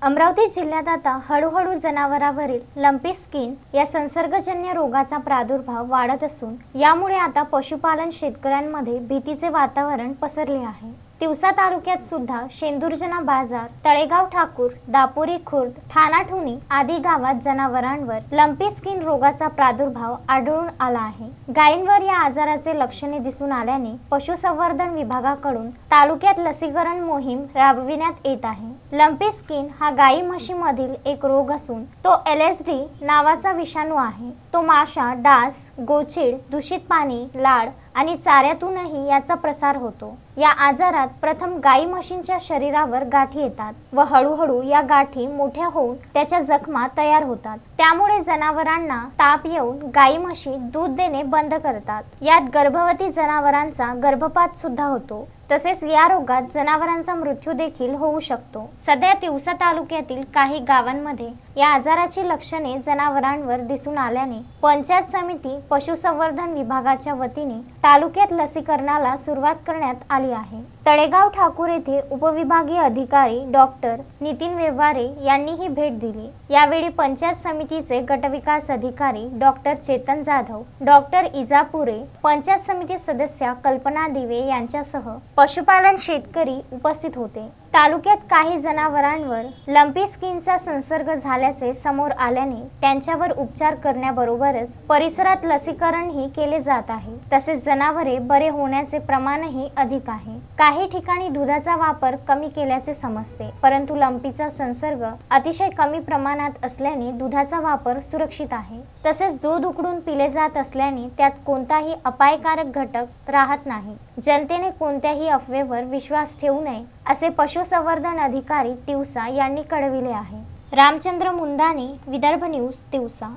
अमरावती जिल्ह्यात आता हळूहळू जनावरांवरील लंपी स्किन या संसर्गजन्य रोगाचा प्रादुर्भाव वाढत असून यामुळे आता पशुपालन शेतकऱ्यांमध्ये भीतीचे वातावरण पसरले आहे। तिवसा तालुक्यात सुद्धा शेंदुर्जना बाजार, तळेगाव ठाकूर, दापोरी खुर्द, ठाणाठुनी आदी गावात जनावरांवर लंपी स्किन रोगाचा प्रादुर्भाव आढळून आला आहे। गायींवर या आजाराचे लक्षणे दिसून आल्याने पशुसंवर्धन विभागाकडून तालुक्यात लसीकरण मोहीम राबविण्यात येत आहे। लंपी स्किन हा गाई म्हशीमधील एक रोग असून तो LSD नावाचा विषाणू आहे। तो माशा, डास, गोचीड, दूषित पाणी, लाळ आणि चाऱ्यातूनही याचा प्रसार होतो। या आजारात प्रथम गाई म्हशींच्या शरीरावर गाठी येतात व हळूहळू या गाठी मोठ्या होऊन त्याच्या जखमा तयार होतात। त्यामुळे जनावरांना ताप येऊन गाई म्हशी दूध देणे बंद करतात। यात गर्भवती जनावरांचा गर्भपात सुद्धा होतो। तसेच या रोगात जनावरांचा मृत्यू देखील होऊ शकतो। सध्या तिवसा तालुक्यातील काही गावांमध्ये या आजाराची लक्षणे जनावरांवर दिसून आल्याने पंचायत समिती पशुसंवर्धन विभागाच्या वतीने तालुक्यात लसीकरणाला सुरुवात करण्यात आली आहे। तळेगाव ठाकूर येथे उपविभागीय अधिकारी डॉक्टर नितीन व्यवहारे यांनी ही भेट दिली। यावेळी पंचायत समितीचे गटविकास अधिकारी डॉक्टर चेतन जाधव, डॉक्टर इजापुरे, पंचायत समिती सदस्य कल्पना दिवे यांच्यासह पशुपालन शेतकरी उपस्थित होते। तालुक्यात काही जनावरांवर लंपी स्किनचा संसर्ग झाल्याचे समोर आल्याने त्यांच्यावर उपचार करण्याबरोबरच परिसरात लसीकरणही केले जात आहे। तसेच जनावरे बरे होण्याचे प्रमाणही अधिक आहे। काही ठिकाणी दुधाचा वापर कमी केल्याचे समजते, परंतु लंपीचा संसर्ग अतिशय कमी प्रमाणात असल्याने दुधाचा वापर सुरक्षित आहे। तसेच दूध उकडून पिले जात असल्याने त्यात कोणताही अपायकारक घटक राहत नाही। जनतेने कोणत्याही अफवेवर विश्वास ठेवू नये असे पशुसंवर्धन अधिकारी तिवसा यांनी कळविले आहे। रामचंद्र मुंदाने, विदर्भ न्यूज, तिवसा।